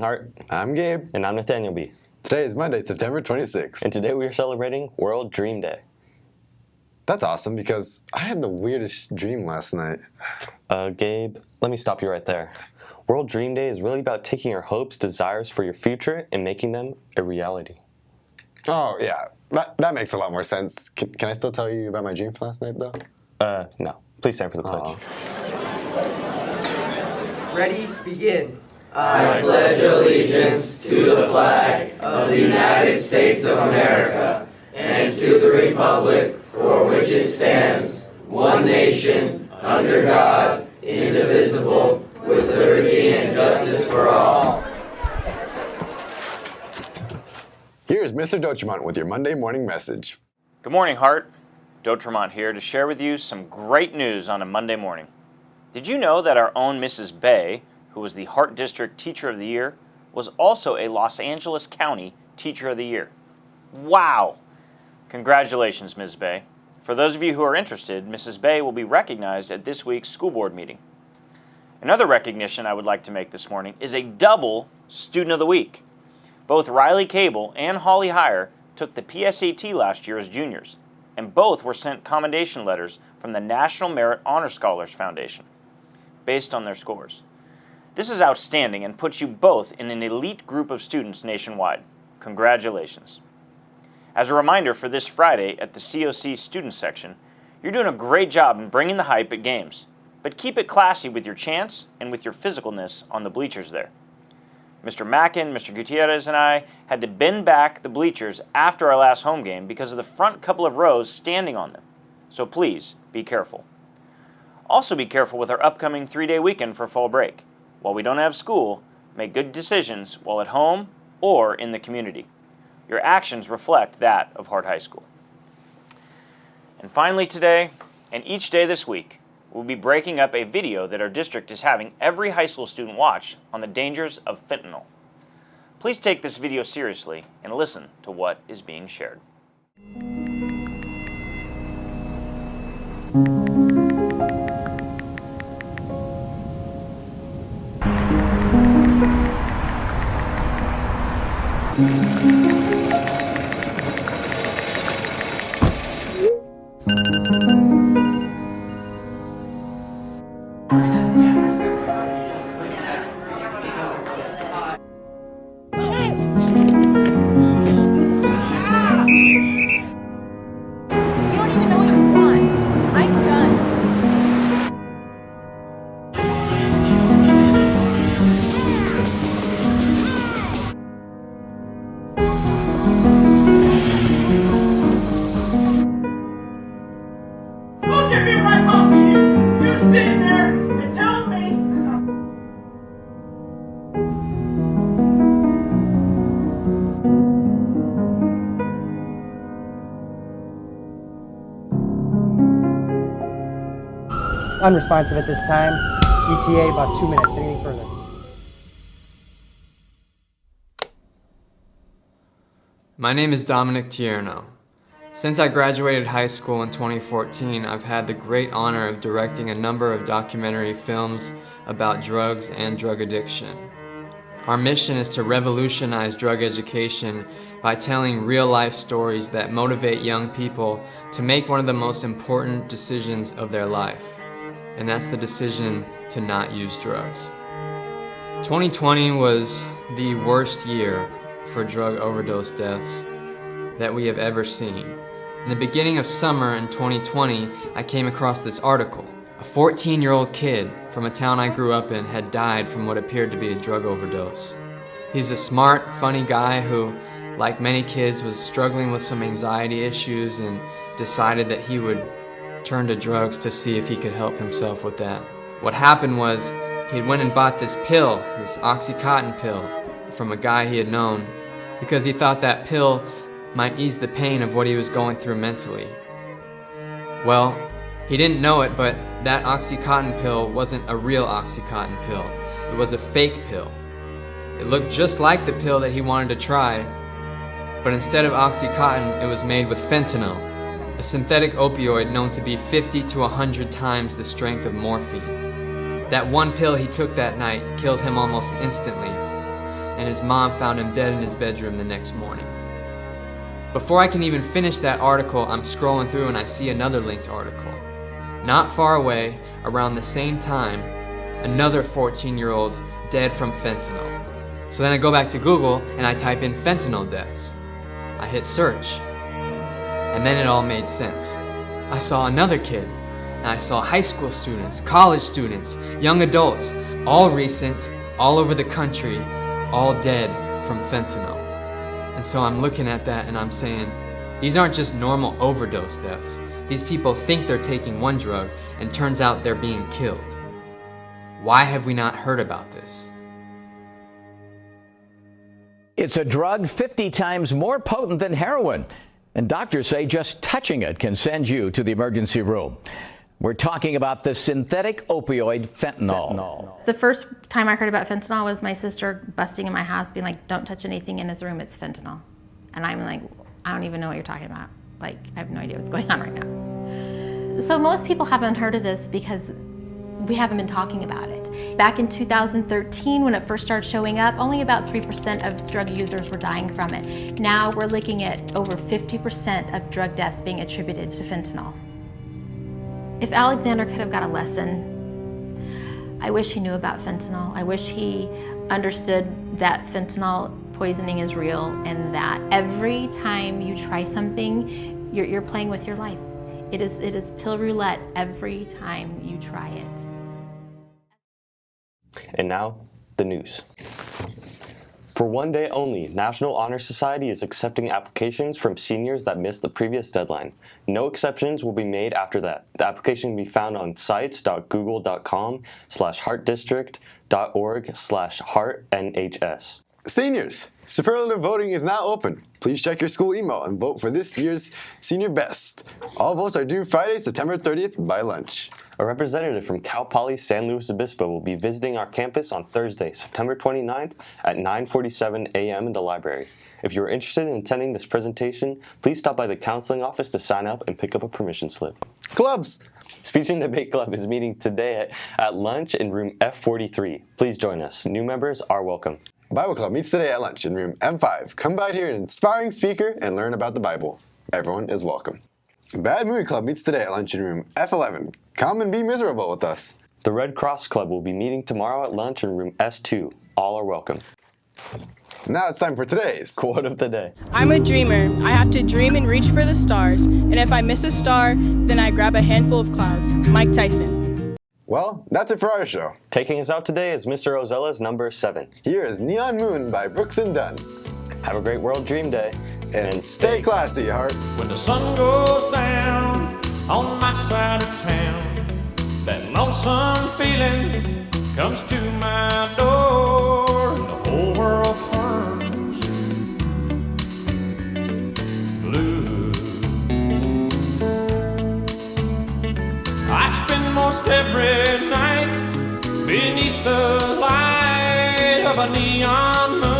Hart. I'm Gabe. And I'm Nathaniel B. Today is Monday, September 26th. And today we are celebrating World Dream Day. That's awesome because I had the weirdest dream last night. Gabe, let me stop you right there. World Dream Day is really about taking your hopes, desires for your future, and making them a reality. Oh, yeah. That makes a lot more sense. Can I still tell you about my dream from last night, though? No. Please stand for the pledge. Ready, begin. I pledge allegiance to the flag of the United States of America and to the republic for which it stands, one nation, under God, indivisible, with liberty and justice for all. Here's Mr. Dotremont with your Monday morning message. Good morning, Hart. Dotremont here to share with you some great news on a Monday morning. Did you know that our own Mrs. Bay, who was the Hart District Teacher of the Year, was also a Los Angeles County Teacher of the Year? Wow! Congratulations, Ms. Bay. For those of you who are interested, Mrs. Bay will be recognized at this week's school board meeting. Another recognition I would like to make this morning is a double Student of the Week. Both Riley Cable and Holly Heyer took the PSAT last year as juniors, and both were sent commendation letters from the National Merit Honor Scholars Foundation, based on their scores. This is outstanding and puts you both in an elite group of students nationwide. Congratulations. As a reminder for this Friday at the COC Student Section, you're doing a great job in bringing the hype at games, but keep it classy with your chants and with your physicalness on the bleachers there. Mr. Mackin, Mr. Gutierrez, and I had to bend back the bleachers after our last home game because of the front couple of rows standing on them. So please, be careful. Also be careful with our upcoming 3-day weekend for fall break. While we don't have school, make good decisions while at home or in the community. Your actions reflect that of Hart High School. And finally today, and each day this week, we'll be breaking up a video that our district is having every high school student watch on the dangers of fentanyl. Please take this video seriously and listen to what is being shared. Look at me when I talk to you! You sit there and tell me! Unresponsive at this time. ETA about 2 minutes. Anything further? My name is Dominic Tierno. Since I graduated high school in 2014, I've had the great honor of directing a number of documentary films about drugs and drug addiction. Our mission is to revolutionize drug education by telling real-life stories that motivate young people to make one of the most important decisions of their life, and that's the decision to not use drugs. 2020 was the worst year for drug overdose deaths that we have ever seen. In the beginning of summer in 2020, I came across this article. A 14-year-old kid from a town I grew up in had died from what appeared to be a drug overdose. He's a smart, funny guy who, like many kids, was struggling with some anxiety issues and decided that he would turn to drugs to see if he could help himself with that. What happened was he went and bought this pill, this Oxycontin pill, from a guy he had known because he thought that pill might ease the pain of what he was going through mentally. Well, he didn't know it, but that Oxycontin pill wasn't a real Oxycontin pill. It was a fake pill. It looked just like the pill that he wanted to try, but instead of Oxycontin, it was made with fentanyl, a synthetic opioid known to be 50 to 100 times the strength of morphine. That one pill he took that night killed him almost instantly. and his mom found him dead in his bedroom the next morning. Before I can even finish that article, I'm scrolling through and I see another linked article. Not far away, around the same time, another 14-year-old dead from fentanyl. So then I go back to Google and I type in fentanyl deaths. I hit search, and then it all made sense. I saw another kid, and I saw high school students, college students, young adults, all recent, all over the country, all dead from fentanyl. And so I'm looking at that and I'm saying, these aren't just normal overdose deaths. These people think they're taking one drug and turns out they're being killed. Why have we not heard about this? It's a drug 50 times more potent than heroin, and doctors say just touching it can send you to the emergency room. We're talking about the synthetic opioid fentanyl. The first time I heard about fentanyl was my sister busting in my house being like, don't touch anything in his room, it's fentanyl. And I'm like, I don't even know what you're talking about. Like, I have no idea what's going on right now. So most people haven't heard of this because we haven't been talking about it. Back in 2013, when it first started showing up, only about 3% of drug users were dying from it. Now we're looking at over 50% of drug deaths being attributed to fentanyl. If Alexander could have got a lesson, I wish he knew about fentanyl. I wish he understood that fentanyl poisoning is real and that every time you try something, you're playing with your life. It is pill roulette every time you try it. And now, the news. For one day only, National Honor Society is accepting applications from seniors that missed the previous deadline. No exceptions will be made after that. The application can be found on sites.google.com/heartdistrict.org/heartnhs. Seniors, superlative voting is now open. Please check your school email and vote for this year's Senior Best. All votes are due Friday, September 30th by lunch. A representative from Cal Poly San Luis Obispo will be visiting our campus on Thursday, September 29th at 9:47 a.m. in the library. If you are interested in attending this presentation, please stop by the counseling office to sign up and pick up a permission slip. Clubs! Speech and Debate Club is meeting today at lunch in room F43. Please join us. New members are welcome. Bible Club meets today at lunch in room M5. Come by to hear an inspiring speaker and learn about the Bible. Everyone is welcome. Bad Movie Club meets today at lunch in room F11. Come and be miserable with us. The Red Cross Club will be meeting tomorrow at lunch in room S2. All are welcome. Now it's time for today's Quote of the day. I'm a dreamer. I have to dream and reach for the stars. And if I miss a star, then I grab a handful of clouds. Mike Tyson. Well, that's it for our show. Taking us out today is Mr. Rosella's number 7. Here is Neon Moon by Brooks and Dunn. Have a great World Dream Day. And stay classy, Heart. When the sun goes down on my side of town, that lonesome feeling comes to my door, and the whole world turns blue. I spend most every night beneath the light of a neon moon.